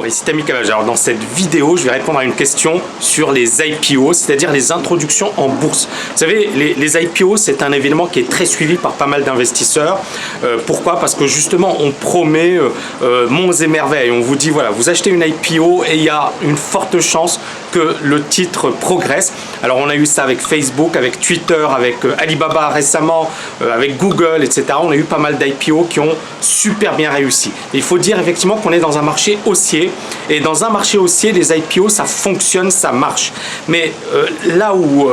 ici Tammy Cabage. Alors dans cette vidéo, je vais répondre à une question sur les IPO, c'est-à-dire les introductions en bourse. Vous savez, les IPO, c'est un événement qui est très suivi par pas mal d'investisseurs. Pourquoi? Parce que justement, on promet monts et merveilles. On vous dit, voilà, vous achetez une IPO et il y a une forte chance que le titre progresse. Alors on a eu ça avec Facebook, avec Twitter, avec Alibaba récemment, avec Google, etc. On a eu pas mal d'IPO qui ont super bien réussi. Il faut dire effectivement qu'on est dans un marché haussier, et dans un marché haussier, les IPO, ça fonctionne, ça marche. Mais là où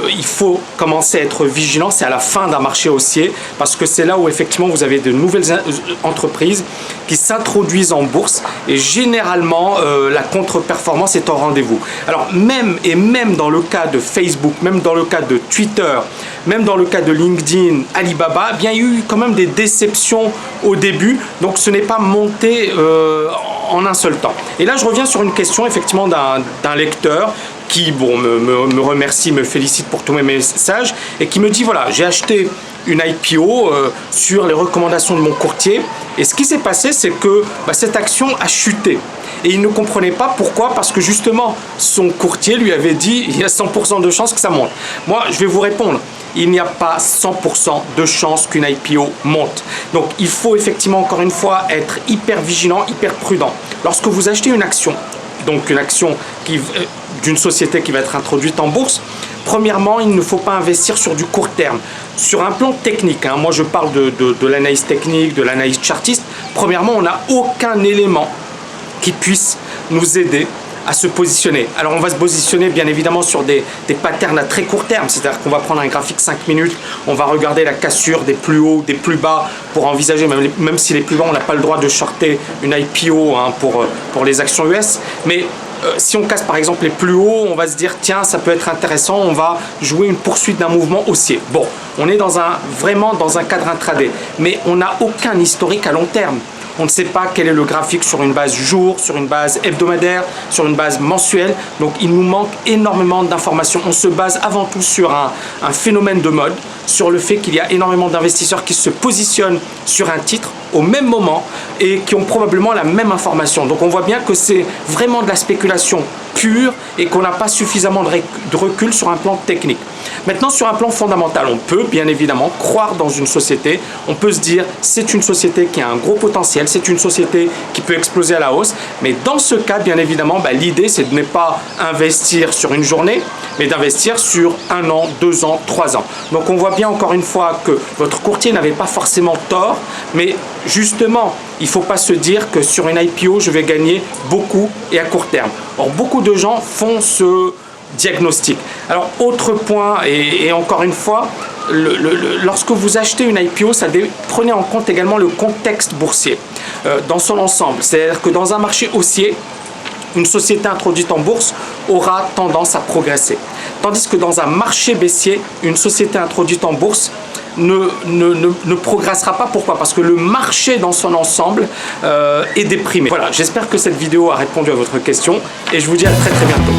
il faut commencer à être vigilant, c'est à la fin d'un marché haussier, parce que c'est là où effectivement vous avez de nouvelles entreprises qui s'introduisent en bourse, et généralement la contre-performance est au rendez-vous. Alors même dans le cas de Facebook, même dans le cas de Twitter, même dans le cas de LinkedIn, Alibaba, eh bien, il y a eu quand même des déceptions au début, donc ce n'est pas monté en un seul temps. Et là je reviens sur une question effectivement d'un lecteur qui me remercie, me félicite pour tous mes messages, et qui me dit voilà, j'ai acheté une IPO sur les recommandations de mon courtier, et ce qui s'est passé, c'est que cette action a chuté. Et il ne comprenait pas pourquoi, parce que justement son courtier lui avait dit il y a 100% de chances que ça monte. Moi je vais vous répondre, il n'y a pas 100% de chances qu'une IPO monte. Donc il faut effectivement encore une fois être hyper vigilant, hyper prudent. Lorsque vous achetez une action, donc une action d'une société qui va être introduite en bourse, premièrement, il ne faut pas investir sur du court terme. Sur un plan technique, moi je parle de l'analyse technique, de l'analyse chartiste, premièrement, on n'a aucun élément qui puisse nous aider à se positionner. Alors on va se positionner bien évidemment sur des patterns à très court terme, c'est-à-dire qu'on va prendre un graphique 5 minutes, on va regarder la cassure des plus hauts, des plus bas pour envisager, même si les plus bas on n'a pas le droit de shorter une IPO pour les actions US, mais si on casse par exemple les plus hauts, on va se dire tiens ça peut être intéressant, on va jouer une poursuite d'un mouvement haussier. Bon, on est vraiment dans un cadre intraday, mais on n'a aucun historique à long terme. On ne sait pas quel est le graphique sur une base jour, sur une base hebdomadaire, sur une base mensuelle. Donc il nous manque énormément d'informations. On se base avant tout sur un phénomène de mode, sur le fait qu'il y a énormément d'investisseurs qui se positionnent sur un titre au même moment et qui ont probablement la même information. Donc on voit bien que c'est vraiment de la spéculation pure et qu'on n'a pas suffisamment de recul sur un plan technique. Maintenant, sur un plan fondamental, on peut bien évidemment croire dans une société, on peut se dire c'est une société qui a un gros potentiel, c'est une société qui peut exploser à la hausse, mais dans ce cas, bien évidemment, l'idée c'est de ne pas investir sur une journée, mais d'investir sur 1 an, 2 ans, 3 ans. Donc on voit bien encore une fois que votre courtier n'avait pas forcément tort, mais justement, il ne faut pas se dire que sur une IPO, je vais gagner beaucoup et à court terme. Or, beaucoup de gens font ce diagnostic. Alors, autre point, et encore une fois, lorsque vous achetez une IPO, prenez en compte également le contexte boursier dans son ensemble. C'est-à-dire que dans un marché haussier, une société introduite en bourse aura tendance à progresser. Tandis que dans un marché baissier, une société introduite en bourse ne progressera pas. Pourquoi? Parce que le marché dans son ensemble est déprimé. Voilà, j'espère que cette vidéo a répondu à votre question et je vous dis à très bientôt.